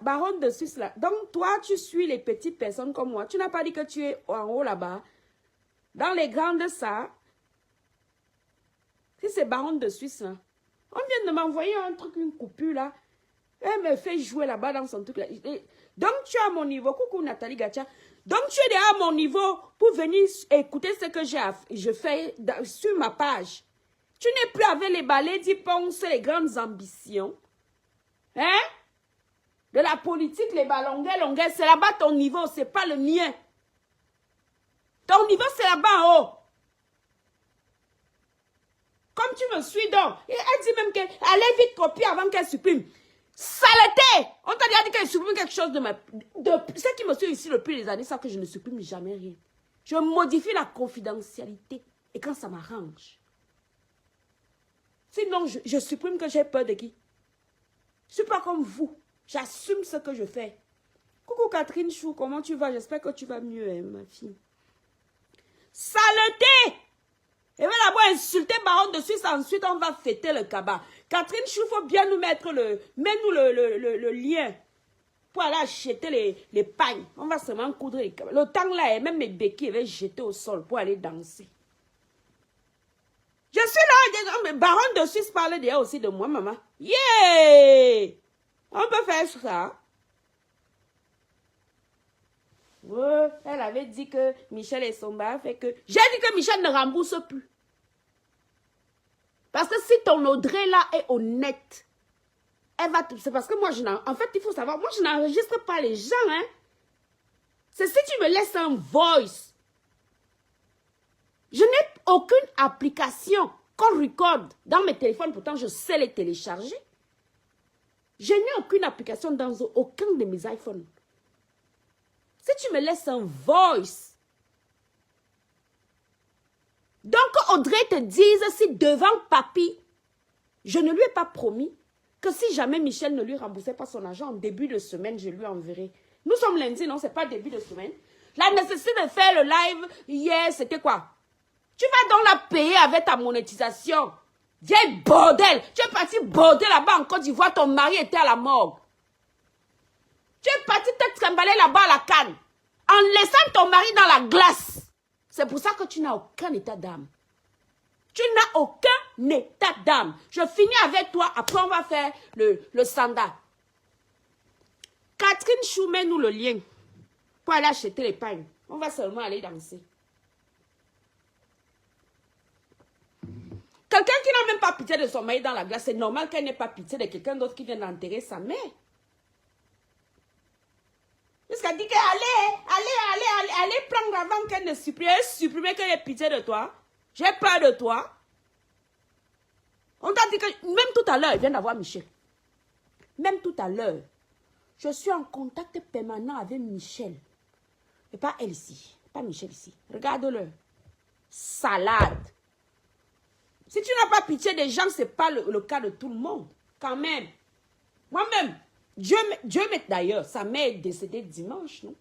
baronne de Suisse là. Donc toi, tu suis les petites personnes comme moi. Tu n'as pas dit que tu es en haut là-bas. Dans les grandes ça. Si c'est baronne de Suisse là. On vient de m'envoyer un truc, une coupure là. Elle me fait jouer là-bas dans son truc là. Donc tu es à mon niveau. Coucou Nathalie Gacha. Donc tu es déjà à mon niveau pour venir écouter ce que je fais sur ma page. Tu n'es plus avec les balais d'Iponce, les grandes ambitions. Hein? De la politique, les balonguets, c'est là-bas ton niveau, c'est pas le mien. Ton niveau, c'est là-bas en haut. Comme tu me suis donc. Et elle dit même qu'elle allait vite copier avant qu'elle supprime. Saleté! On t'a déjà dit qu'elle supprime quelque chose de ma... Ce qui me suit ici depuis les années, c'est que je ne supprime jamais rien. Je modifie la confidentialité. Et quand ça m'arrange. Sinon, je supprime que j'ai peur de qui? Je ne suis pas comme vous. J'assume ce que je fais. Coucou Catherine Chou, comment tu vas? J'espère que tu vas mieux, hein, ma fille. Saleté! Et va d'abord insulter Baron de Suisse, ensuite on va fêter le cabas. Catherine Chou, il faut bien nous mettre mets-nous le lien pour aller acheter les pagnes. On va seulement coudre les cabas. Le temps là, et même mes béquilles avaient jeté au sol pour aller danser. Je suis là, mais Baron de Suisse parle déjà aussi de moi, maman. Yeah! On peut faire ça. Ouais, elle avait dit que Michel et Somba fait que... J'ai dit que Michel ne rembourse plus. Parce que si ton Audrey là est honnête, elle va... C'est parce que moi, en fait, il faut savoir, moi, je n'enregistre pas les gens, hein. C'est si tu me laisses un voice. Je n'ai aucune application qu'on record dans mes téléphones, pourtant je sais les télécharger. Je n'ai aucune application dans aucun de mes iPhones. Si tu me laisses un voice, donc Audrey te dise si devant papy, je ne lui ai pas promis que si jamais Michel ne lui remboursait pas son argent en début de semaine, je lui enverrai. Nous sommes lundi, non, c'est pas début de semaine. La nécessité de faire le live hier, c'était quoi? Tu vas donc la payer avec ta monétisation. Vieille bordel. Tu es parti border là-bas en Côte d'Ivoire, ton mari était à la morgue. Tu es parti te trimballer là-bas à la canne. En laissant ton mari dans la glace. C'est pour ça que tu n'as aucun état d'âme. Tu n'as aucun état d'âme. Je finis avec toi, après on va faire le sanda. Catherine Chou, mets-nous le lien pour aller acheter les pagnes. On va seulement aller danser. Quelqu'un qui n'a même pas pitié de son mari dans la glace, c'est normal qu'elle n'ait pas pitié de quelqu'un d'autre qui vient d'enterrer sa mère. Jusqu'à dire allez prendre avant qu'elle ne supprime. Elle supprime qu'elle ait pitié de toi. J'ai peur de toi. On t'a dit que, même tout à l'heure, elle vient d'avoir Michel. Même tout à l'heure, je suis en contact permanent avec Michel. Et pas elle ici. Pas Michel ici. Regarde-le. Salade. Si tu n'as pas pitié des gens, ce n'est pas le cas de tout le monde. Quand même. Moi-même, Dieu m'aide d'ailleurs. Sa mère est décédée dimanche, non?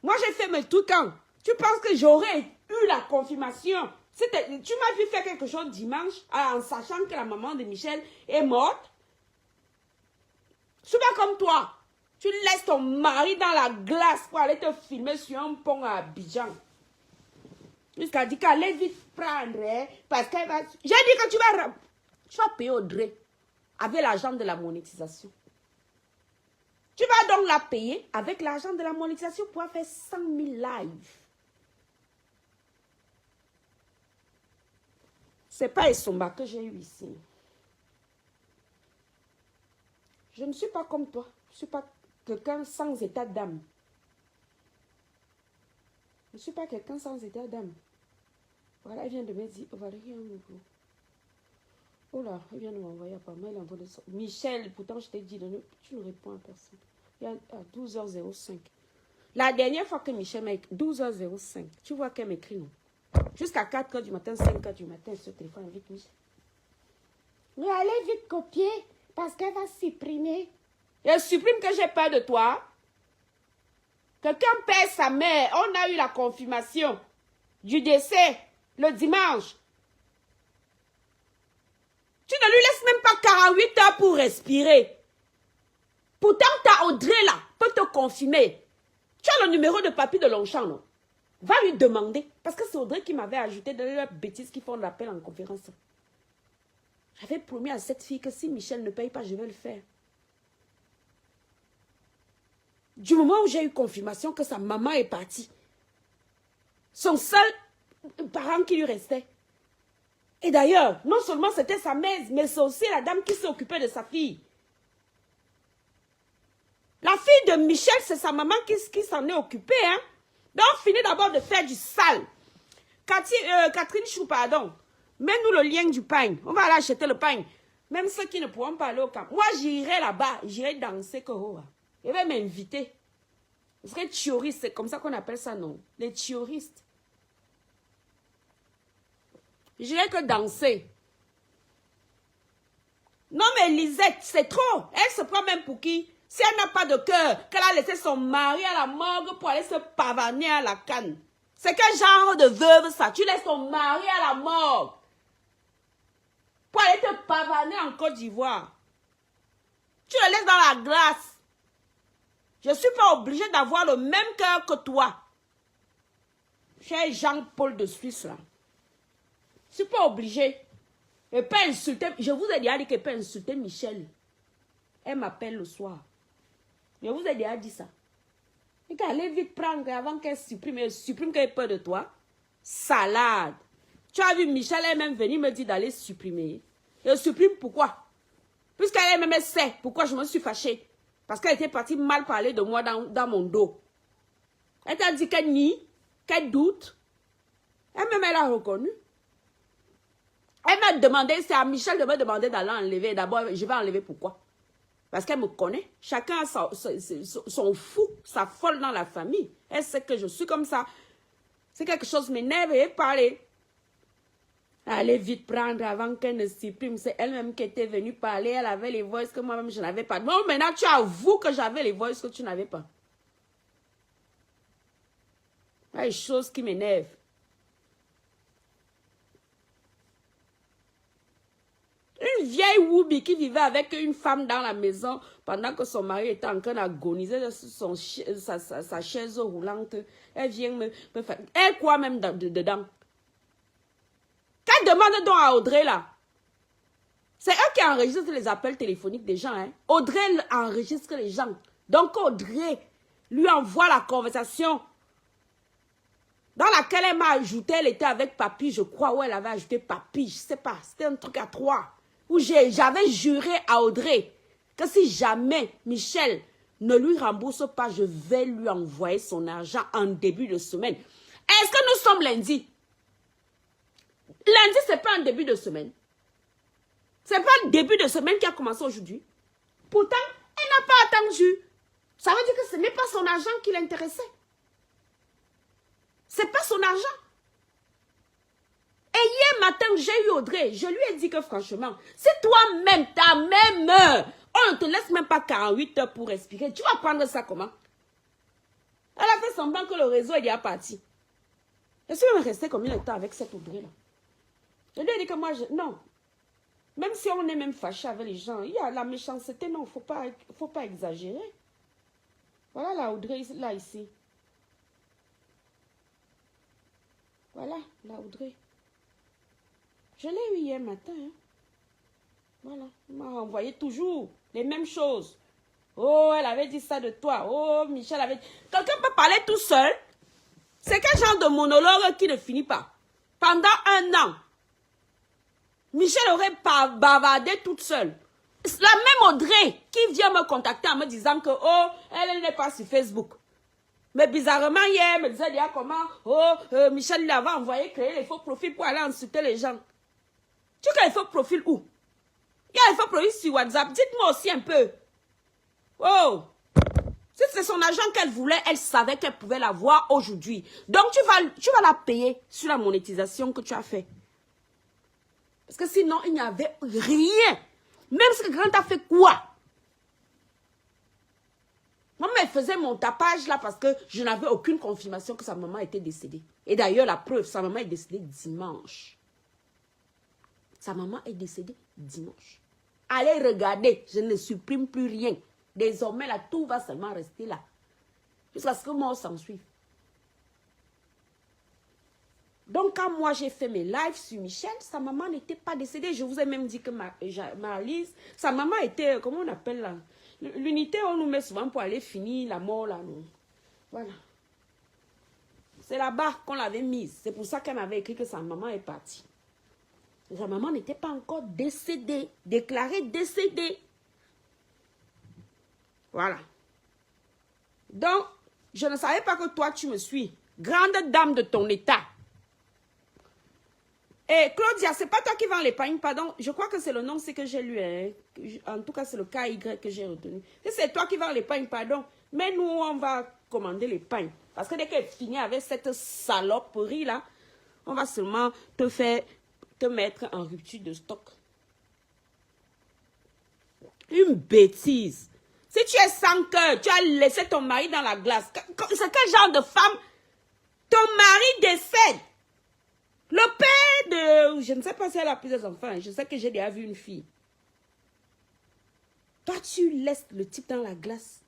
Moi, j'ai fait mes trucs quand? Tu penses que j'aurais eu la confirmation? Tu m'as vu faire quelque chose dimanche en sachant que la maman de Michel est morte? Je suis pas comme toi. Tu laisses ton mari dans la glace pour aller te filmer sur un pont à Abidjan. Jusqu'à dire qu'elle vite prendre, hein, parce qu'elle va... J'ai dit que tu vas payer Audrey avec l'argent de la monétisation. Tu vas donc la payer avec l'argent de la monétisation pour faire 100 000 lives. C'est pas Essomba que j'ai eu ici. Je ne suis pas comme toi. Je ne suis pas quelqu'un sans état d'âme. Je ne suis pas quelqu'un sans état d'âme. Voilà, elle vient de me dire, Valérie, un nouveau. Oh là, elle vient de m'envoyer par mail. Michel, pourtant je t'ai dit, tu ne réponds à personne. Il y a à 12h05. La dernière fois que Michel m'a écrit, 12h05, tu vois qu'elle m'écrit, non? Jusqu'à 4h du matin, 5h du matin, ce téléphone avec Michel. Mais allez vite copier, parce qu'elle va supprimer. Elle supprime que j'ai peur de toi. Quelqu'un perd sa mère. On a eu la confirmation du décès le dimanche. Tu ne lui laisses même pas 48 heures pour respirer. Pourtant, ta Audrey là peut te confirmer. Tu as le numéro de papy de Longchamp, non? Va lui demander. Parce que c'est Audrey qui m'avait ajouté dans les bêtises qui font l'appel en conférence. J'avais promis à cette fille que si Michel ne paye pas, je vais le faire. Du moment où j'ai eu confirmation que sa maman est partie, son seul parent qui lui restait. Et d'ailleurs, non seulement c'était sa mère, mais c'est aussi la dame qui s'est occupée de sa fille. La fille de Michel, c'est sa maman qui s'en est occupée. Hein? Donc, on finit d'abord de faire du sale. Catherine Chou, pardon. Mets-nous le lien du pain. On va aller acheter le pain. Même ceux qui ne pourront pas aller au camp. Moi, j'irai là-bas. J'irai danser. Je vais m'inviter. Je serai tioriste. C'est comme ça qu'on appelle ça, non? Les tioristes. J'irai que danser. Non, mais Lisette, c'est trop. Elle se prend même pour qui? Si elle n'a pas de cœur, qu'elle a laissé son mari à la morgue pour aller se pavaner à la canne. C'est quel genre de veuve ça? Tu laisses ton mari à la morgue pour aller te pavaner en Côte d'Ivoire. Tu le laisses dans la glace. Je ne suis pas obligée d'avoir le même cœur que toi. Cher Jean-Paul de Suisse là. Je ne suis pas obligée. Et pas insulter. Je vous ai déjà dit qu'elle peut insulter Michel. Elle m'appelle le soir. Je vous ai déjà dit ça. Et qu'elle allait vite prendre avant qu'elle supprime. Elle supprime qu'elle ait peur de toi. Salade. Tu as vu Michel, elle est même venue me dire d'aller supprimer. Elle supprime pourquoi? Puisqu'elle même sait pourquoi je me suis fâchée. Parce qu'elle était partie mal parler de moi dans mon dos. Elle t'a dit qu'elle nie, qu'elle doute. Elle-même, elle a reconnu. Elle m'a demandé, c'est à Michel de me demander d'aller enlever. D'abord, je vais enlever pourquoi? Parce qu'elle me connaît. Chacun a son fou, sa folle dans la famille. Elle sait que je suis comme ça. C'est quelque chose qui m'énerve et parler. Allez vite prendre avant qu'elle ne supprime. C'est elle-même qui était venue parler. Elle avait les voices que moi-même je n'avais pas. Bon, maintenant tu avoues que j'avais les voices que tu n'avais pas. Il y a des choses qui m'énervent. Une vieille Woubi qui vivait avec une femme dans la maison pendant que son mari était en train d'agoniser sur sa chaise roulante. Elle vient me faire... Elle croit même dedans. Qu'elle demande donc à Audrey là. C'est eux qui enregistrent les appels téléphoniques des gens. Hein. Audrey enregistre les gens. Donc Audrey lui envoie la conversation dans laquelle elle m'a ajouté. Elle était avec papy, je crois, où elle avait ajouté papy. Je ne sais pas, c'était un truc à 3. Où j'avais juré à Audrey que si jamais Michel ne lui rembourse pas, je vais lui envoyer son argent en début de semaine. Est-ce que nous sommes lundi? Lundi, ce n'est pas un début de semaine. Ce n'est pas le début de semaine qui a commencé aujourd'hui. Pourtant, elle n'a pas attendu. Ça veut dire que ce n'est pas son argent qui l'intéressait. Ce n'est pas son argent. Et hier matin, j'ai eu Audrey. Je lui ai dit que franchement, si toi-même, ta même heure, on ne te laisse même pas 48 heures pour respirer, tu vas prendre ça comment? Elle a fait semblant que le réseau est déjà parti. Je suis même restée combien de temps avec cette Audrey-là? Je lui ai dit que moi, non. Même si on est même fâché avec les gens, il y a la méchanceté, non, il ne faut pas exagérer. Voilà la Audrey, là, ici. Voilà, la Audrey. Je l'ai eu hier matin. Hein. Voilà, il m'a envoyé toujours les mêmes choses. Oh, elle avait dit ça de toi. Oh, Michel avait dit... Quelqu'un peut parler tout seul. C'est quel genre de monologue qui ne finit pas? Pendant 1 an, Michel aurait bavardé toute seule. La même Audrey qui vient me contacter en me disant que, oh, elle n'est pas sur Facebook. Mais bizarrement, hier, elle me disait déjà comment, oh, Michel lui avait envoyé créer les faux profils pour aller insulter les gens. Tu as les faux profils où? Il y a les faux profils sur WhatsApp. Dites-moi aussi un peu. Oh! Si c'est son argent qu'elle voulait, elle savait qu'elle pouvait l'avoir aujourd'hui. Donc, tu vas la payer sur la monétisation que tu as fait. Parce que sinon, il n'y avait rien. Même si quelqu'un t'a fait quoi? Maman, elle faisait mon tapage là parce que je n'avais aucune confirmation que sa maman était décédée. Et d'ailleurs, la preuve, sa maman est décédée dimanche. Sa maman est décédée dimanche. Allez regarder, je ne supprime plus rien. Désormais, là, tout va seulement rester là. Jusqu'à ce que moi, on s'en suive. Donc, quand moi, j'ai fait mes lives sur Michel, sa maman n'était pas décédée. Je vous ai même dit que Marlise, sa maman était, comment on appelle là? L'unité, on nous met souvent pour aller finir la mort là. Non? Voilà. C'est là-bas qu'on l'avait mise. C'est pour ça qu'elle m'avait écrit que sa maman est partie. Sa maman n'était pas encore décédée. Déclarée décédée. Voilà. Donc, je ne savais pas que toi, tu me suis. Grande dame de ton état. Et Claudia, c'est pas toi qui vends les pagnes, pardon. Je crois que c'est le nom, c'est que j'ai lu. Hein. En tout cas, c'est le KY que j'ai retenu. C'est toi qui vends les pagnes, pardon. Mais nous, on va commander les pagnes. Parce que dès qu'elle finit avec cette saloperie-là, on va seulement te mettre en rupture de stock. Une bêtise. Si tu es sans cœur, tu as laissé ton mari dans la glace. C'est quel genre de femme? Ton mari décède. Le père de... Je ne sais pas si elle a plusieurs enfants. Je sais que j'ai déjà vu une fille. Toi, tu laisses le type dans la glace.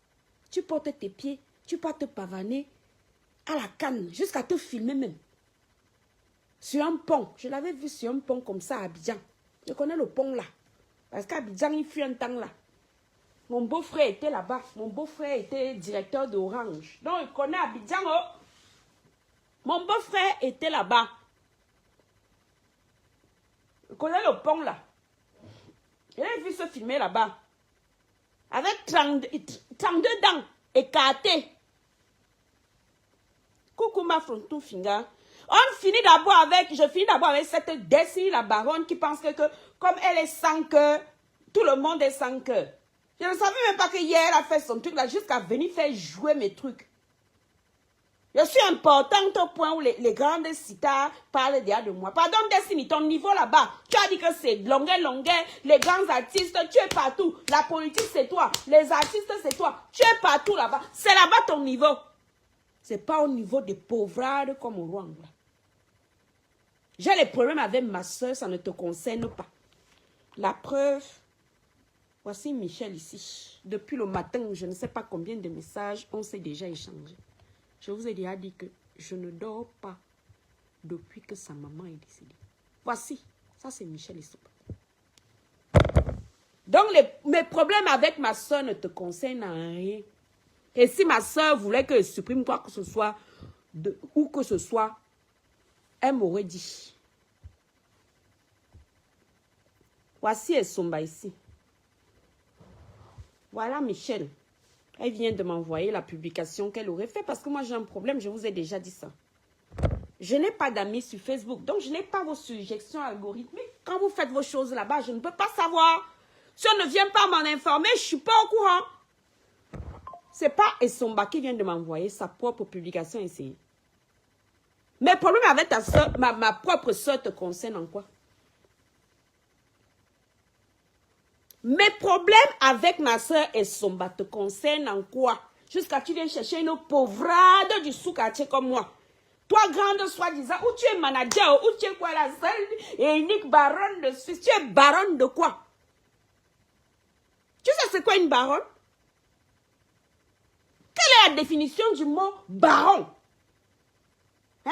Tu portes tes pieds. Tu peux te pavaner à la canne. Jusqu'à te filmer même. Sur un pont. Je l'avais vu sur un pont comme ça à Abidjan. Je connais le pont là. Parce qu'à Abidjan, il fut un temps là. Mon beau-frère était là-bas. Mon beau-frère était directeur d'Orange. Donc, il connaît Abidjan. Oh. Mon beau-frère était là-bas. Il connaît le pont là. Il a vu se filmer là-bas. Avec 32 dents écartées. Coucou ma fronton finger. Je finis d'abord avec cette Destiny la baronne qui pense que comme elle est sans cœur, tout le monde est sans cœur. Je ne savais même pas que hier elle a fait son truc là jusqu'à venir faire jouer mes trucs. Je suis importante au point où les grandes citas parlent déjà de moi. Pardon Destiny, ton niveau là-bas, tu as dit que c'est longueur, les grands artistes, tu es partout. La politique c'est toi, les artistes c'est toi, tu es partout là-bas. C'est là-bas ton niveau. C'est pas au niveau des pauvrades comme au Rwanda. J'ai les problèmes avec ma soeur, ça ne te concerne pas. La preuve, voici Michel ici. Depuis le matin, je ne sais pas combien de messages on s'est déjà échangé. Je vous ai déjà dit que je ne dors pas depuis que sa maman est décédée. Voici, ça c'est Michel Issopa. Donc mes problèmes avec ma soeur ne te concernent en rien. Et si ma soeur voulait que je supprime quoi que ce soit, où que ce soit, elle m'aurait dit. Voici Essomba ici. Voilà Michel. Elle vient de m'envoyer la publication qu'elle aurait fait parce que moi j'ai un problème, je vous ai déjà dit ça. Je n'ai pas d'amis sur Facebook, donc je n'ai pas vos suggestions algorithmiques. Quand vous faites vos choses là-bas, je ne peux pas savoir. Si on ne vient pas m'en informer, je ne suis pas au courant. C'est pas Essomba qui vient de m'envoyer sa propre publication ici. Mes problèmes avec ta soeur, ma propre soeur te concernent en quoi? Mes problèmes avec ma soeur Essomba te concernent en quoi? Jusqu'à tu viens chercher une pauvrade du sous-quartier comme moi. Toi, grande soi-disant, où tu es manager, où tu es quoi, la seule et unique baronne de Suisse. Tu es baronne de quoi? Tu sais c'est quoi une baronne? Quelle est la définition du mot baron? Hein?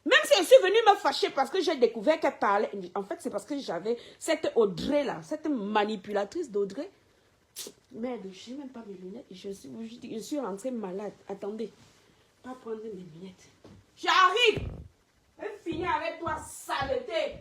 Même si je suis venue me fâcher parce que j'ai découvert qu'elle parlait. En fait, c'est parce que j'avais cette Audrey là, cette manipulatrice d'Audrey. Merde, je n'ai même pas mes lunettes. Je suis rentrée malade. Attendez. Pas prendre mes lunettes. J'arrive. Je vais finir avec toi, saleté.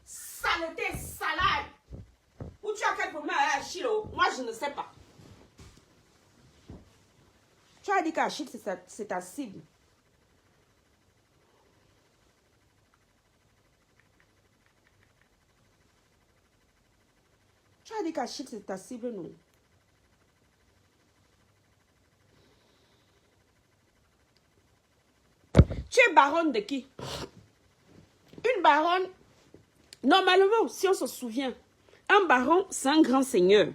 Saleté, salade. Où tu as quel problème avec Achille? Moi, je ne sais pas. Tu as dit qu'Achille, c'est ta cible. Tu as dit qu'Achille, c'est ta cible, non? Tu es baronne de qui? Une baronne Normalement, si on se souvient, un baron, c'est un grand seigneur.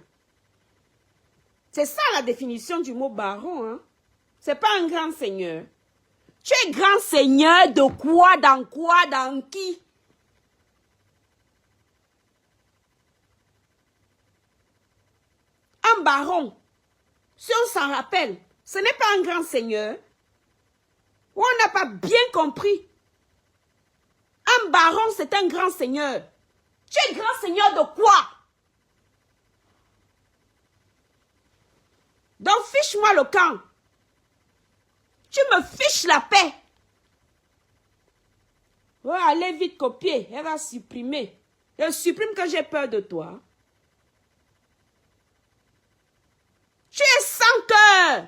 C'est ça la définition du mot baron. Hein? C'est pas un grand seigneur. Tu es grand seigneur de quoi, dans qui? Un baron, si on s'en rappelle, ce n'est pas un grand seigneur. On n'a pas bien compris. Un baron, c'est un grand seigneur. Tu es grand seigneur de quoi? Donc, fiche-moi le camp. Tu me fiches la paix. Oh, allez vite copier. Elle va supprimer. Elle supprime que j'ai peur de toi. Tu es sans cœur.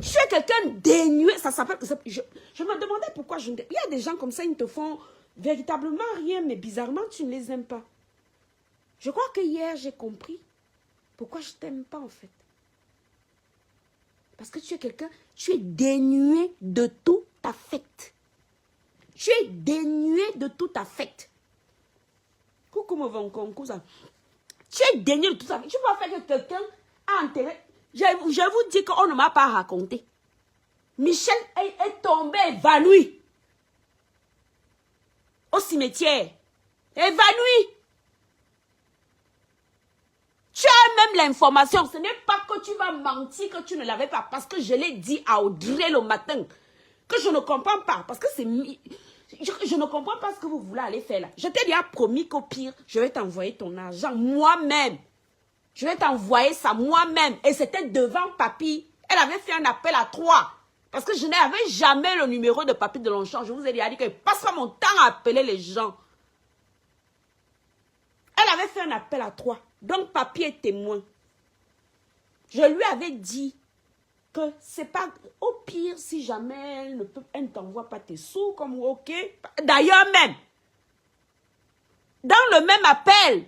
Tu es quelqu'un dénué. Ça s'appelle... Je me demandais pourquoi il y a des gens comme ça, ils ne te font véritablement rien, mais bizarrement, tu ne les aimes pas. Je crois que hier, j'ai compris pourquoi je ne t'aime pas, en fait. Parce que tu es quelqu'un, tu es dénué de tout affect. Tu es dénué de tout affect. Coucou mon cousin. Tu es dénué de tout affect. Tu peux faire que quelqu'un a enterré. Je vous dis qu'on ne m'a pas raconté. Michel est tombé évanoui. Au cimetière. Évanoui. Tu as même l'information. Ce n'est pas que tu vas mentir que tu ne l'avais pas. Parce que je l'ai dit à Audrey le matin. Que je ne comprends pas. Parce que c'est... Je ne comprends pas ce que vous voulez aller faire là. Je t'ai déjà promis qu'au pire, je vais t'envoyer ton argent moi-même. Je vais t'envoyer ça moi-même. Et c'était devant Papy. Elle avait fait un appel à 3. Parce que je n'avais jamais le numéro de Papy de Longchamp. Je vous ai déjà dit que je ne passe pas mon temps à appeler les gens. Elle avait fait un appel à 3. Donc, Papy est témoin. Je lui avais dit que c'est pas... Au pire, si jamais elle ne t'envoie pas tes sous, comme OK. D'ailleurs même, dans le même appel,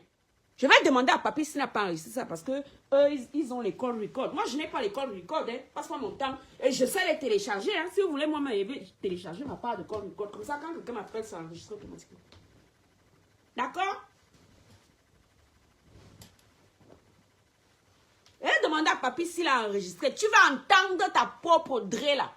je vais demander à Papy s'il n'a pas enregistré ça parce que ils ont les call record. Moi, je n'ai pas les call record. Hein. Passe-moi mon temps. Et je sais les télécharger. Hein. Si vous voulez, moi, télécharger ma part de call record. Comme ça, quand quelqu'un m'appelle, ça enregistre automatiquement. D'accord? Et demander à Papy s'il a enregistré. Tu vas entendre ta propre Audrey là.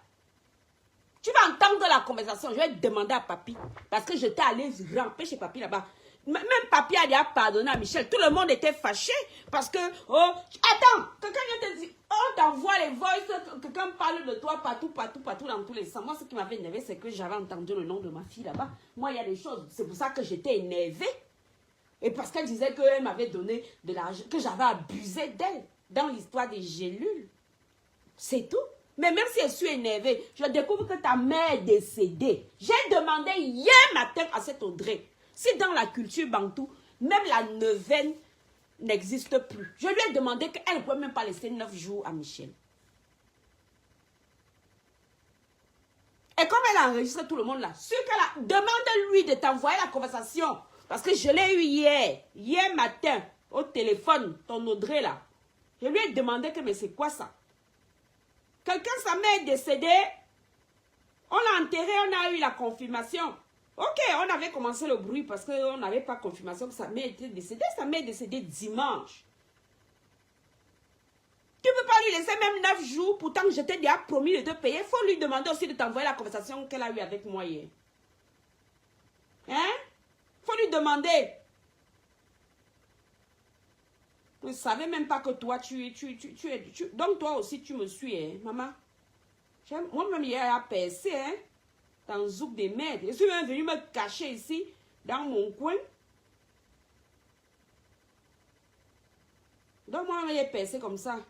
Tu vas entendre la conversation. Je vais demander à Papy. Parce que j'étais allé ramper chez Papy là-bas. Même Papy a déjà pardonné à Michel. Tout le monde était fâché. Parce que... Oh, attends. Quelqu'un vient te dire... On t'envoie les voices. Quelqu'un parle de toi partout dans tous les sens. Moi, ce qui m'avait énervé, c'est que j'avais entendu le nom de ma fille là-bas. Moi, il y a des choses. C'est pour ça que j'étais énervée. Et parce qu'elle disait qu'elle m'avait donné de l'argent. Que j'avais abusé d'elle. Dans l'histoire des gélules. C'est tout. Mais même si je suis énervée, je découvre que ta mère est décédée. J'ai demandé hier matin à cette Audrey, si dans la culture bantou, même la neuvaine n'existe plus. Je lui ai demandé qu'elle ne pouvait même pas laisser 9 jours à Michel. Et comme elle a enregistré tout le monde là, demande-lui de t'envoyer la conversation. Parce que je l'ai eu hier matin, au téléphone, ton Audrey là. Je lui ai demandé que, mais c'est quoi ça? Quelqu'un, sa mère est décédée. On l'a enterré, on a eu la confirmation. Ok, on avait commencé le bruit parce qu'on n'avait pas confirmation que sa mère était décédée. Sa mère est décédée dimanche. Tu ne peux pas lui laisser même 9 jours. Pourtant, je t'ai déjà promis de te payer. Il faut lui demander aussi de t'envoyer la conversation qu'elle a eue avec moi hier. Hein? Il faut lui demander. Je ne savais même pas que toi, donc toi aussi, tu me suis, hein, maman. Moi-même, hier, à percé, hein, dans Zouk des merdes. Je suis même venue me cacher ici, dans mon coin. Donc, moi-même, j'ai percé comme ça.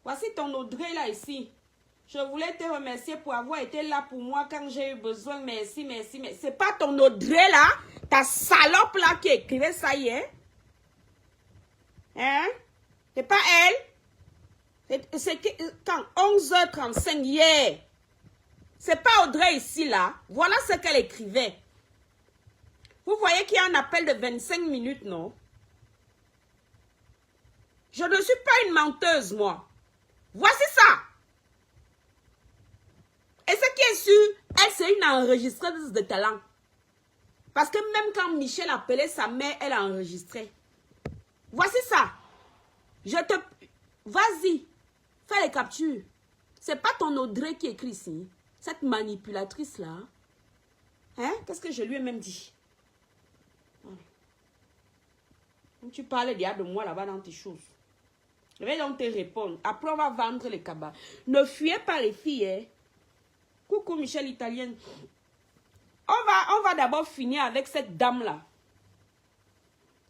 Voici ton Audrey, là, ici. Je voulais te remercier pour avoir été là pour moi quand j'ai eu besoin. Merci, merci, merci. C'est pas ton Audrey, là, ta salope, là, qui écrivait ça hier. Hein? C'est pas elle. C'est quand 11h35 hier. C'est pas Audrey ici, là. Voilà ce qu'elle écrivait. Vous voyez qu'il y a un appel de 25 minutes, non? Je ne suis pas une menteuse, moi. Voici ça. Et ce qui est sûr, elle, c'est une enregistreuse de talent. Parce que même quand Michel appelait sa mère, elle a enregistré. Voici ça. Vas-y, fais les captures. C'est pas ton Audrey qui écrit ici. Cette manipulatrice-là. Hein? Qu'est-ce que je lui ai même dit? Tu parlais déjà de moi là-bas dans tes choses. Je vais donc te répondre. Après, on va vendre les cabas. Ne fuyez pas les filles. Hein? Coucou Michel Italienne. On va d'abord finir avec cette dame-là.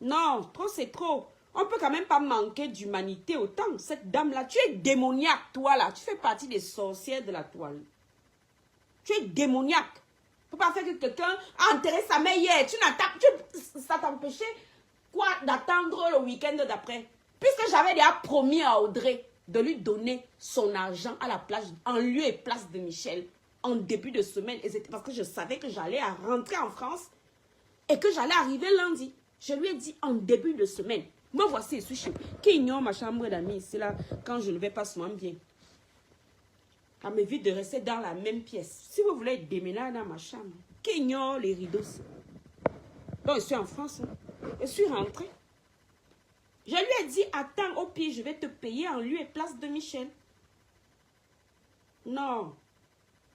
Non, trop c'est trop. On peut quand même pas manquer d'humanité autant. Cette dame-là, tu es démoniaque, toi là. Tu fais partie des sorcières de la toile. Tu es démoniaque. Faut pas faire que quelqu'un a enterré sa mère hier. Ça t'empêchait quoi d'attendre le week-end d'après? Puisque j'avais déjà promis à Audrey de lui donner son argent à la plage, en lieu et place de Michel, en début de semaine. Et c'était parce que je savais que j'allais rentrer en France et que j'allais arriver lundi. Je lui ai dit en début de semaine. Me voici, je suis chez qui ignore ma chambre d'amis. C'est là quand je ne vais pas souvent bien. Ça m'évite de rester dans la même pièce. Si vous voulez déménager dans ma chambre, qui ignore les rideaux. Donc, je suis en France. Hein. Je suis rentrée. Je lui ai dit, attends, au pire, je vais te payer en lieu et place de Michel. Non.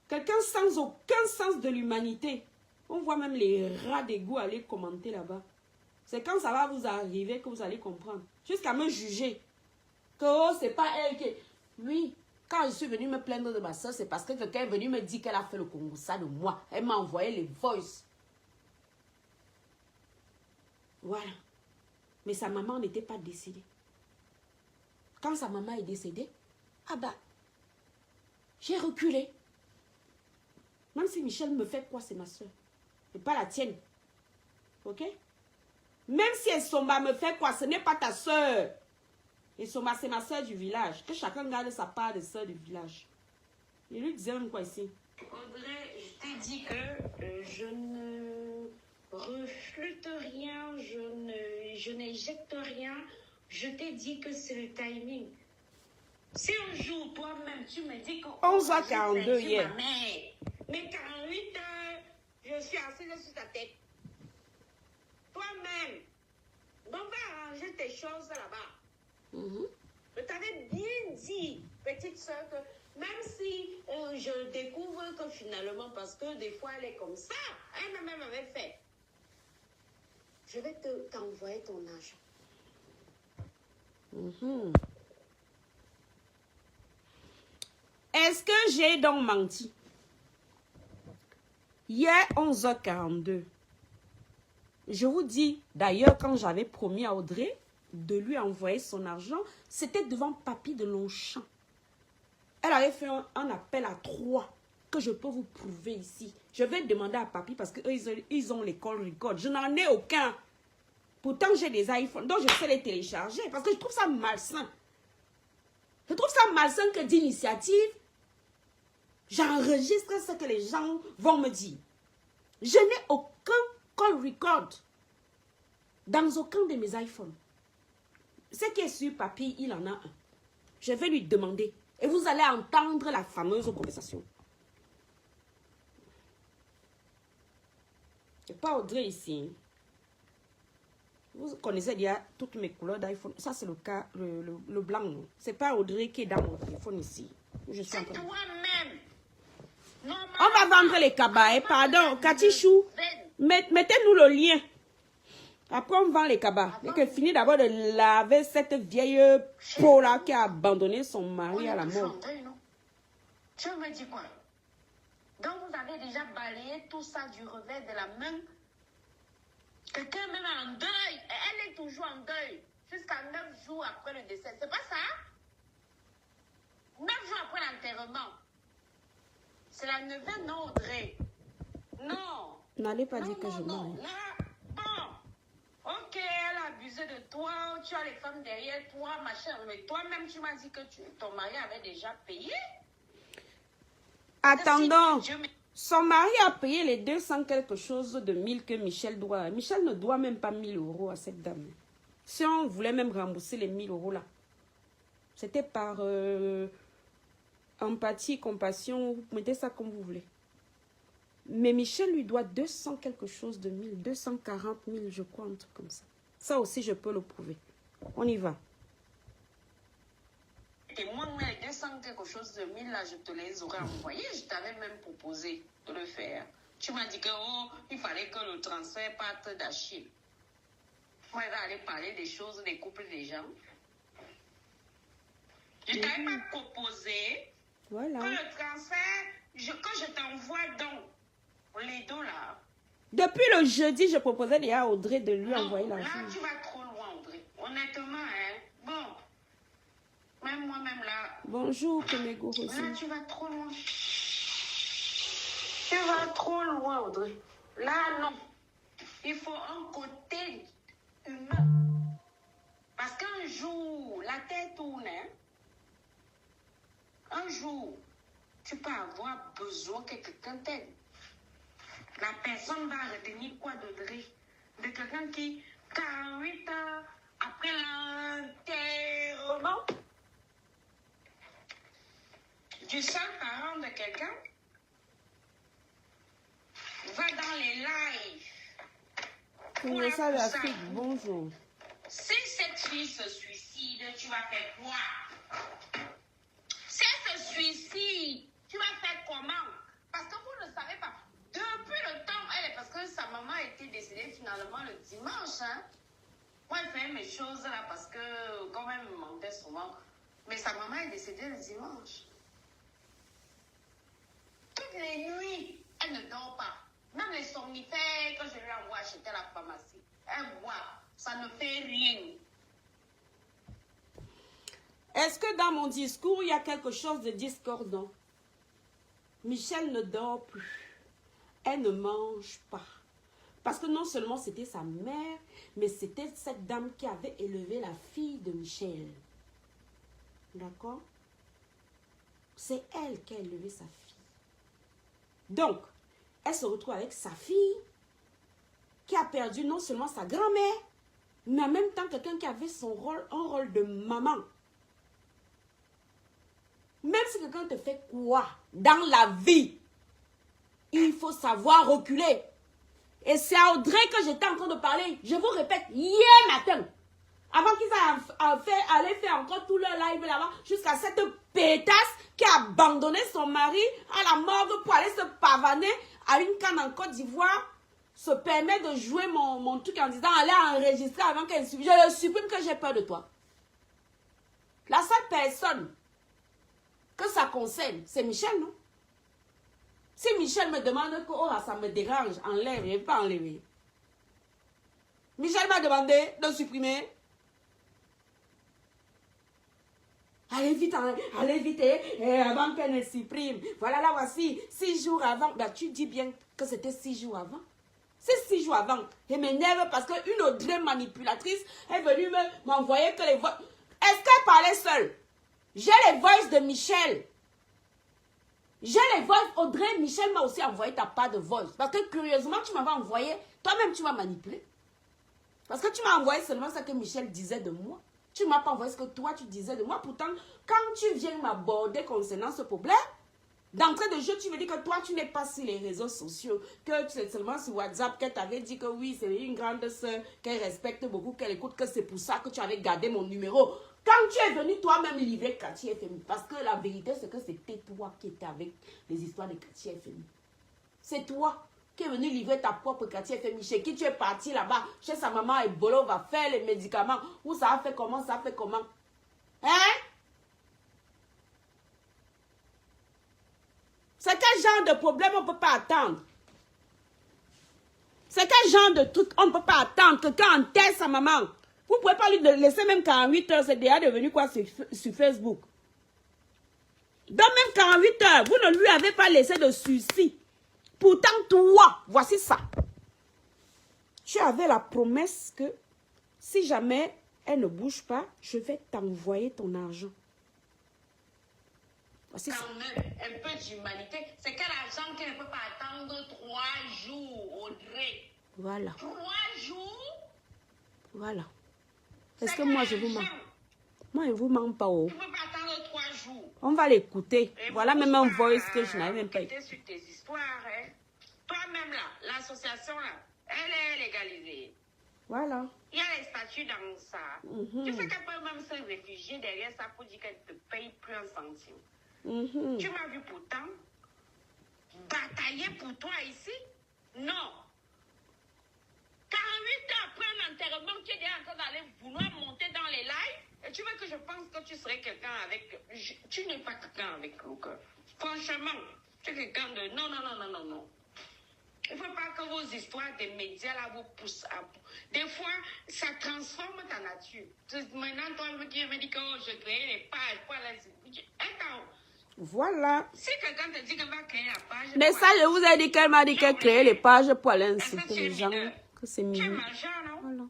Quelqu'un sans aucun sens de l'humanité. On voit même les rats d'égout aller commenter là-bas. C'est quand ça va vous arriver que vous allez comprendre. Jusqu'à me juger. Que oh, c'est pas elle qui... Oui. Quand je suis venue me plaindre de ma soeur, c'est parce que quelqu'un est venu me dire qu'elle a fait le Congo ça de moi. Elle m'a envoyé les voices. Voilà. Mais sa maman n'était pas décédée. Quand sa maman est décédée, ah bah, j'ai reculé. Même si Michel me fait quoi, c'est ma soeur. Et pas la tienne. Ok? Même si Essomba me fait quoi, ce n'est pas ta soeur. Essomba, c'est ma soeur du village. Que chacun garde sa part de soeur du village. Il lui disait même quoi ici? Audrey, je t'ai dit que je ne reflète rien, je n'éjecte rien. Je t'ai dit que c'est le timing. Si un jour, toi-même, tu me dis que... 11h42 hier. Mais 48 heures, je suis assise sur ta tête. Toi-même, on va arranger tes choses là-bas. Je t'avais bien dit, petite soeur, que même si je découvre que finalement, parce que des fois elle est comme ça, elle-même avait fait, je vais t'envoyer ton argent. Est-ce que j'ai donc menti? Hier, 11h42. Je vous dis, d'ailleurs, quand j'avais promis à Audrey de lui envoyer son argent, c'était devant Papy de Longchamp. Elle avait fait un appel à 3 que je peux vous prouver ici. Je vais demander à Papy parce qu'eux, ils ont l'école record. Je n'en ai aucun. Pourtant, j'ai des iPhones, donc je sais les télécharger parce que je trouve ça malsain. Je trouve ça malsain que d'initiative, j'enregistre ce que les gens vont me dire. Je n'ai aucun call record dans aucun de mes iPhones. Ce qui est sur Papy, il en a un. Je vais lui demander. Et vous allez entendre la fameuse conversation. Et pas Audrey ici. Vous connaissez déjà toutes mes couleurs d'iPhone. Ça, c'est le cas, le blanc. C'est pas Audrey qui est dans mon téléphone ici. C'est toi-même. On va vendre les cabas. Pardon, Katichou. Mettez-nous le lien. Après, on vend les cabas. Et que finit d'abord de laver cette vieille peau-là qui a abandonné son mari à la mort. Tu me dis quoi? Donc, vous avez déjà balayé tout ça du revers de la main. Quelqu'un même en deuil. Elle est toujours en deuil. Jusqu'à 9 jours après le décès. C'est pas ça? 9 jours après l'enterrement. C'est la neuvaine, non, Audrey? Non. N'allez pas dire que je mens. Bon, ok, elle a abusé de toi, tu as les femmes derrière toi, machin, mais toi-même, tu m'as dit que ton mari avait déjà payé. Attendons, son mari a payé les 200 quelque chose de 1000 que Michel doit. Michel ne doit même pas 1000 € à cette dame. Si on voulait même rembourser les 1000 € là, c'était par empathie, compassion, vous mettez ça comme vous voulez. Mais Michel lui doit 200 quelque chose de 1000, 240 000, je crois, un truc comme ça. Ça aussi, je peux le prouver. On y va. Et moi, les 200 quelque chose de 1000, là, je te les aurais envoyés. Je t'avais même proposé de le faire. Tu m'as dit que, oh, il fallait que le transfert parte d'Achille. Moi, je vais aller parler des choses, des couples des gens. Je ne t'avais pas proposé Voilà. que le transfert, que je t'envoie donc les $. Depuis le jeudi, je proposais déjà à Audrey de lui envoyer l'argent. Là, tu vas trop loin, Audrey. Honnêtement, hein. Bon. Même moi-même, là. Bonjour, Kenego aussi. Là, tu vas trop loin. Tu vas trop loin, Audrey. Là, non. Il faut un côté humain. Parce qu'un jour, la tête tourne, hein. Un jour, tu peux avoir besoin que quelqu'un t'aide. La personne va retenir quoi d'Audrey? De quelqu'un qui, 48 heures après l'enterrement du seul parent de quelqu'un, va dans les lives. Pour le salut d'Afrique, bonjour. Si cette fille se suicide, tu vas faire quoi? Si elle se suicide, tu vas faire comment? Parce que vous ne savez pas. Depuis le temps, parce que sa maman était décédée finalement le dimanche. Hein? Moi, je fais mes choses là parce que quand même, elle me mentait souvent. Mais sa maman est décédée le dimanche. Toutes les nuits, elle ne dort pas. Même les somnifères que je lui envoie acheter à la pharmacie, elle boit. Ça ne fait rien. Est-ce que dans mon discours, il y a quelque chose de discordant? Michel ne dort plus. Elle ne mange pas. Parce que non seulement c'était sa mère, mais c'était cette dame qui avait élevé la fille de Michel. D'accord? C'est elle qui a élevé sa fille. Donc, elle se retrouve avec sa fille qui a perdu non seulement sa grand-mère, mais en même temps quelqu'un qui avait son rôle, un rôle de maman. Même si quelqu'un te fait quoi dans la vie, il faut savoir reculer. Et c'est à Audrey que j'étais en train de parler. Je vous répète, hier matin, avant qu'ils allaient faire encore tout leur live là-bas, jusqu'à cette pétasse qui a abandonné son mari à la morgue pour aller se pavaner à une canne en Côte d'Ivoire, se permet de jouer mon truc en disant allez enregistrer avant qu'elle supprime. Je le supprime que j'ai peur de toi. La seule personne que ça concerne, c'est Michel, non? Si Michel me demande que oh, ça me dérange, enlève, je ne vais pas enlever. Michel m'a demandé de supprimer. Allez vite, avant qu'elle ne supprime. Voilà, là, voici, 6 jours avant. Ben, tu dis bien que c'était 6 jours avant. C'est 6 jours avant. Elle m'énerve parce qu'une Audrey manipulatrice est venue m'envoyer que les voix. Est-ce qu'elle parlait seule? J'ai les voices de Michel. J'ai les voices. Audrey, Michel m'a aussi envoyé ta part de voice. Parce que curieusement, tu m'avais envoyé. Toi-même, tu m'as manipulé. Parce que tu m'as envoyé seulement ce que Michel disait de moi. Tu ne m'as pas envoyé ce que toi, tu disais de moi. Pourtant, quand tu viens m'aborder concernant ce problème, d'entrée de jeu, tu me dis que toi, tu n'es pas sur les réseaux sociaux. Que tu es seulement sur WhatsApp, qu'elle t'avait dit que oui, c'est une grande soeur, qu'elle respecte beaucoup, qu'elle écoute, que c'est pour ça que tu avais gardé mon numéro. Quand tu es venu toi-même livrer Cathy FMI, parce que la vérité, c'est que c'était toi qui étais avec les histoires de Cathy FMI. C'est toi qui est venu livrer ta propre Cathy FMI. Chez qui tu es parti là-bas, chez sa maman, et Bolo va faire les médicaments. Où ça a fait comment, ça a fait comment. Hein? C'est quel genre de problème on ne peut pas attendre? C'est quel genre de truc on ne peut pas attendre? Quelqu'un enterre sa maman. Vous ne pouvez pas lui laisser même 48 heures, c'est déjà devenu quoi sur Facebook. Donc même 48 heures, vous ne lui avez pas laissé de suicide. Pourtant, toi, voici ça. Tu avais la promesse que si jamais elle ne bouge pas, je vais t'envoyer ton argent. Voici ça. Quand même, un peu d'humanité. C'est quel argent qui ne peut pas attendre 3 jours, Audrey? Voilà. 3 jours? Voilà. Est-ce que moi, je vous mens? Moi, je ne vous mens pas. Oh. Tu ne peux pas attendre 3 jours. On va l'écouter. Voilà même un voice que je n'avais même pas écouté. Sur tes histoires, hein? même là, l'association là, elle est légalisée. Voilà. Il y a les statuts dans ça. Tu sais qu'elle peut même se réfugier derrière ça pour dire qu'elle ne te paye plus un centime. Tu m'as vu pourtant batailler pour toi ici? Non. 48 heures après un enterrement, tu es déjà en train d'aller vouloir monter dans les lives et tu veux que je pense que tu serais quelqu'un avec... Tu n'es pas quelqu'un avec le cœur. Franchement, tu es quelqu'un de... Non, non, non, non, non, non. Il ne faut pas que vos histoires des médias là vous poussent à bout. Des fois, ça transforme ta nature. Maintenant, toi, qui me dit que oh, je crée les pages, voilà. Attends. Voilà. Si quelqu'un te dit qu'elle va créer la page... Mais ça, je vous ai dit qu'elle m'a dit qu'elle créait les pages pour aller insulter les gens. Que c'est mignon. Tu es majeur, non?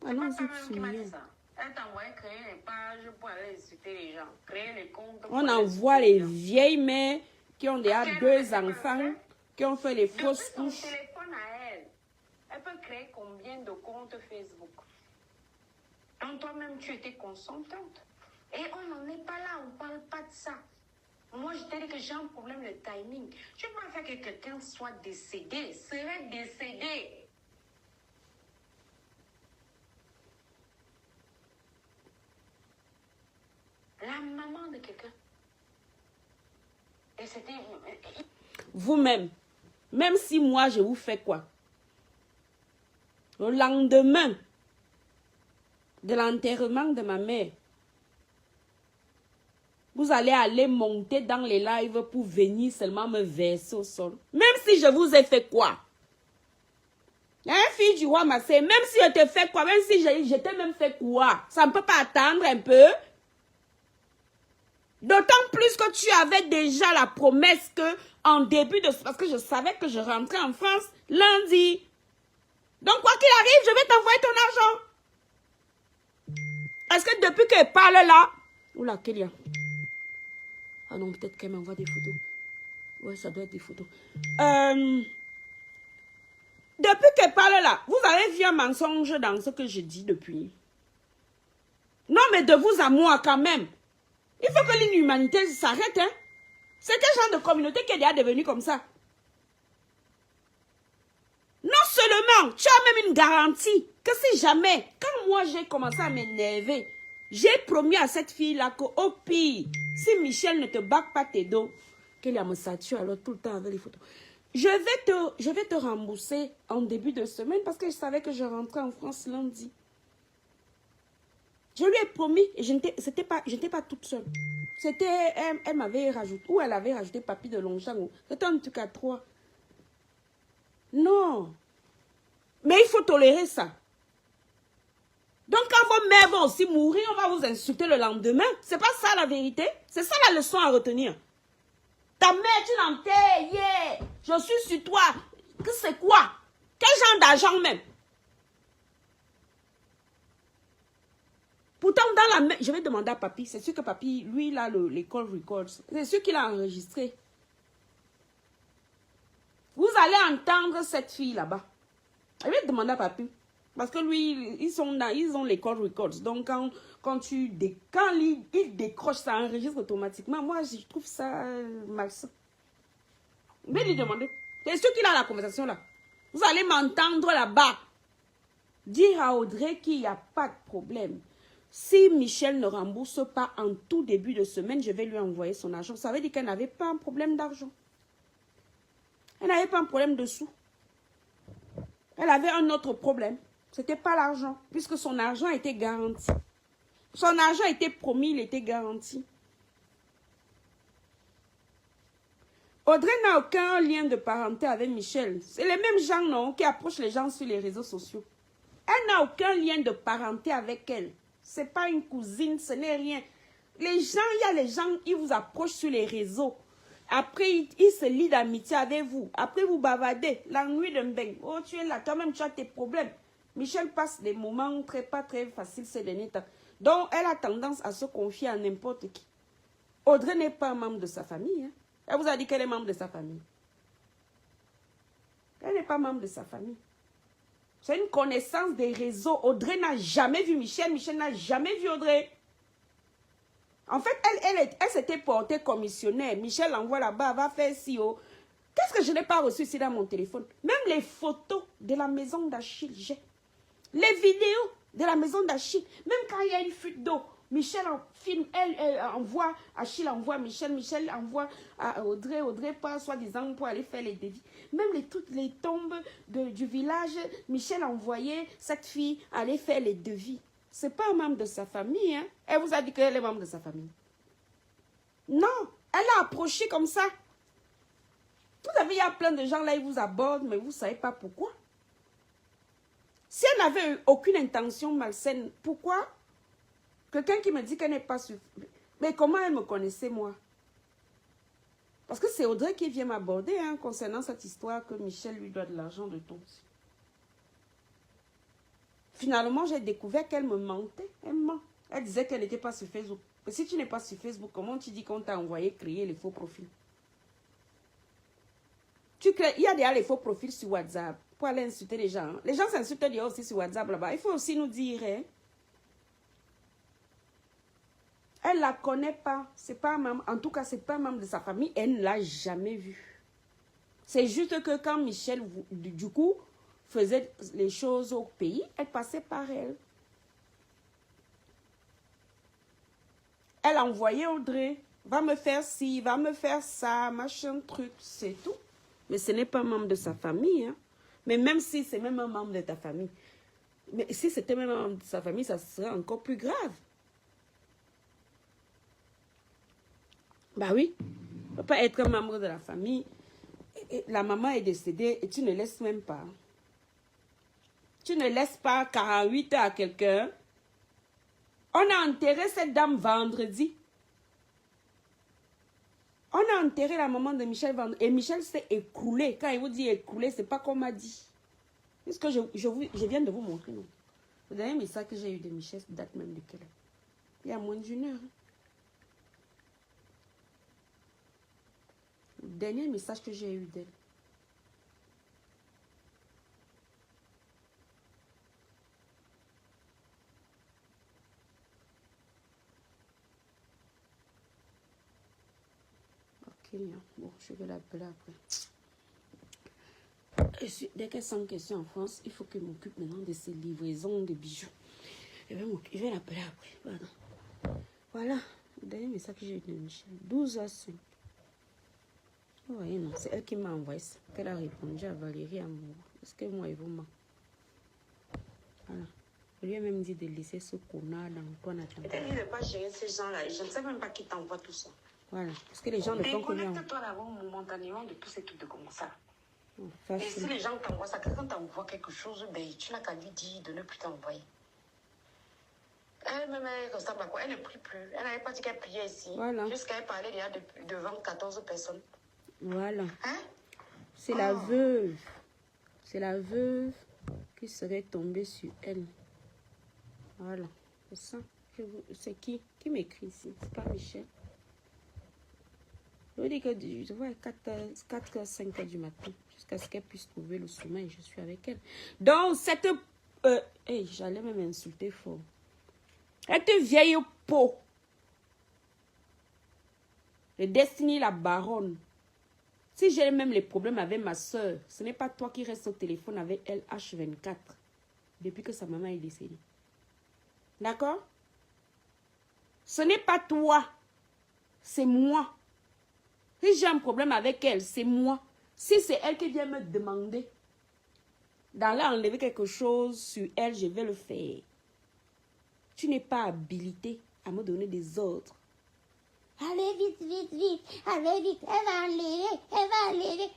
Voilà. C'est pas toi-même qui m'a dit ça. Elle t'envoie créer les pages pour aller insulter les gens. Créer les comptes. On envoie les vieilles mères qui ont déjà 2 enfants, qui ont fait les fausses couches. Son téléphone à elle, elle peut créer combien de comptes Facebook? Donc toi-même, tu étais consentante. Et on n'en est pas là, on ne parle pas de ça. Moi, je t'ai dit que j'ai un problème de timing. Je ne peux pas faire que quelqu'un soit décédé, serait décédé. La maman de quelqu'un. Et c'était... Vous-même, même si moi, je vous fais quoi? Au lendemain de l'enterrement de ma mère, vous allez aller monter dans les lives pour venir seulement me verser au sol. Même si je vous ai fait quoi? Hein, fille du roi Massé, même si je te fais quoi? Même si je t'ai même fait quoi? Ça ne peut pas attendre un peu? D'autant plus que tu avais déjà la promesse que en début de... Parce que je savais que je rentrais en France lundi. Donc quoi qu'il arrive, je vais t'envoyer ton argent. Est-ce que depuis qu'elle parle là... Oula, Kélia. Ah non, peut-être qu'elle m'envoie des photos. Ouais, ça doit être des photos. Depuis qu'elle parle là, vous avez vu un mensonge dans ce que je dis depuis. Non, mais de vous à moi quand même. Il faut que l'inhumanité s'arrête, hein. C'est quel genre de communauté qui est déjà devenue comme ça? Non seulement, tu as même une garantie que si jamais, quand moi j'ai commencé à m'énerver, j'ai promis à cette fille-là qu'au pire, si Michel ne te bague pas tes dos, qu'elle a me sature alors tout le temps avec les photos, je vais te rembourser en début de semaine parce que je savais que je rentrais en France lundi. Je lui ai promis, et je n'étais pas toute seule. C'était, elle m'avait rajouté, ou elle avait rajouté Papy de Longchamp. C'était un truc à 3. Non. Mais il faut tolérer ça. Donc quand vos mères vont aussi mourir, on va vous insulter le lendemain. C'est pas ça la vérité. C'est ça la leçon à retenir. Ta mère, tu l'enterres, yeah. Je suis sur toi. Que c'est quoi? Quel genre d'argent même? Pourtant, dans la main, je vais demander à Papy. C'est sûr que Papy, lui, il a l'école Records. C'est sûr qu'il a enregistré. Vous allez entendre cette fille là-bas. Je vais demander à Papy. Parce que lui, ils ont l'école Records. Donc, quand il décroche, ça enregistre automatiquement. Moi, je trouve ça malsain. Je vais lui demander. C'est sûr qu'il a la conversation là. Vous allez m'entendre là-bas. Dire à Audrey qu'il n'y a pas de problème. Si Michel ne rembourse pas en tout début de semaine, je vais lui envoyer son argent. Ça veut dire qu'elle n'avait pas un problème d'argent. Elle n'avait pas un problème de sous. Elle avait un autre problème. Ce n'était pas l'argent, puisque son argent était garanti. Son argent était promis, il était garanti. Audrey n'a aucun lien de parenté avec Michel. C'est les mêmes gens, non, qui approchent les gens sur les réseaux sociaux. Elle n'a aucun lien de parenté avec elle. Ce n'est pas une cousine, ce n'est rien. Les gens, il y a les gens, ils vous approchent sur les réseaux. Après, ils se lient d'amitié avec vous. Après, vous bavardez. L'ennui de Mbeng. Oh, tu es là, toi-même, tu as tes problèmes. Michel passe des moments pas très faciles ces derniers temps. Donc, elle a tendance à se confier à n'importe qui. Audrey n'est pas un membre de sa famille. Hein. Elle vous a dit qu'elle est membre de sa famille. Elle n'est pas membre de sa famille. C'est une connaissance des réseaux. Audrey n'a jamais vu Michel. Michel n'a jamais vu Audrey. En fait, elle s'était portée commissionnaire. Michel l'envoie là-bas, va faire CEO. Qu'est-ce que je n'ai pas reçu ici dans mon téléphone? Même les photos de la maison d'Achille, j'ai. Les vidéos de la maison d'Achille. Même quand il y a une fuite d'eau, Michel en filme, elle envoie, Achille envoie Michel, Michel envoie à Audrey, Audrey part soi-disant pour aller faire les devis. Même toutes les tombes du village, Michel envoyait cette fille aller faire les devis. Ce n'est pas un membre de sa famille. Hein? Elle vous a dit qu'elle est membre de sa famille. Non, elle l'a approché comme ça. Vous savez, il y a plein de gens là, ils vous abordent, mais vous ne savez pas pourquoi. Si elle n'avait eu aucune intention malsaine, pourquoi quelqu'un qui me dit qu'elle n'est pas suffisante? Mais comment elle me connaissait, moi? Parce que c'est Audrey qui vient m'aborder hein, concernant cette histoire que Michel lui doit de l'argent de tous. Finalement, j'ai découvert qu'elle me mentait. Elle ment. Elle disait qu'elle n'était pas sur Facebook. Mais si tu n'es pas sur Facebook, comment tu dis qu'on t'a envoyé créer les faux profils? Il y a déjà les faux profils sur WhatsApp pour aller insulter les gens. Les gens s'insultent déjà aussi sur WhatsApp là-bas. Il faut aussi nous dire. Hein? Elle ne la connaît pas. C'est pas un membre. En tout cas, ce n'est pas un membre de sa famille. Elle ne l'a jamais vue. C'est juste que quand Michel, du coup, faisait les choses au pays, elle passait par elle. Elle envoyait Audrey. Va me faire ci, va me faire ça, machin truc. C'est tout. Mais ce n'est pas un membre de sa famille. Hein. Mais même si c'est même un membre de ta famille. Mais si c'était même un membre de sa famille, ça serait encore plus grave. Bah oui. Tu ne peux pas être un membre de la famille. Et la maman est décédée et tu ne laisses même pas. Tu ne laisses pas 48 heures à quelqu'un. On a enterré cette dame vendredi. On a enterré la maman de Michel vendredi. Et Michel s'est écroulé. Quand il vous dit écroulé, ce n'est pas comme m'a dit. Est-ce que je viens de vous montrer, non? Le dernier message que j'ai eu de Michel date même de quelle heure? Il y a moins d'une heure. Le dernier message que j'ai eu d'elle. Ok, bon, je vais l'appeler après. Dès qu'elle sent question en France, il faut qu'elle m'occupe maintenant de ces livraisons de bijoux. Je vais l'appeler après. Pardon. Voilà, le dernier message que j'ai eu de Michel. 12h05. Vous voyez, non, c'est elle qui m'a envoyé ça. Qu'elle a répondu à Valérie Amour. Est-ce que moi, il vous ment? Voilà. Je lui ai même dit de laisser ce connard dans Antoine attendant. Il ne pas gérer ces gens-là. Je ne sais même pas qui t'envoie tout ça. Voilà. Parce que les gens ne font que lui. Déconnecte-toi d'abord momentanément de tous ces trucs de comme ça. Et si les gens t'envoient ça, quelqu'un t'envoie quelque chose, ben, tu n'as qu'à lui dire de ne plus t'envoyer. Elle-même, elle ressemble à quoi? Elle ne prie plus. Elle n'avait pas dit qu'elle priait ici. Voilà. Jusqu'à elle parlait déjà devant 14 personnes. Voilà. Hein? C'est la veuve. C'est la veuve qui serait tombée sur elle. Voilà. C'est ça. C'est qui m'écrit ici? C'est pas Michel. Je vous dis que je vois 4h, 5h du matin. Jusqu'à ce qu'elle puisse trouver le sommeil. Je suis avec elle. Donc, cette... j'allais même insulter fort. Cette vieille peau. Le Destiny, la baronne. Si j'ai même les problèmes avec ma soeur, ce n'est pas toi qui restes au téléphone avec elle H24. Depuis que sa maman est décédée. D'accord? Ce n'est pas toi. C'est moi. Si j'ai un problème avec elle, c'est moi. Si c'est elle qui vient me demander d'aller enlever quelque chose sur elle, je vais le faire. Tu n'es pas habilité à me donner des ordres. Allez vite, vite, vite. Allez vite. Elle va enlever. Elle va enlever.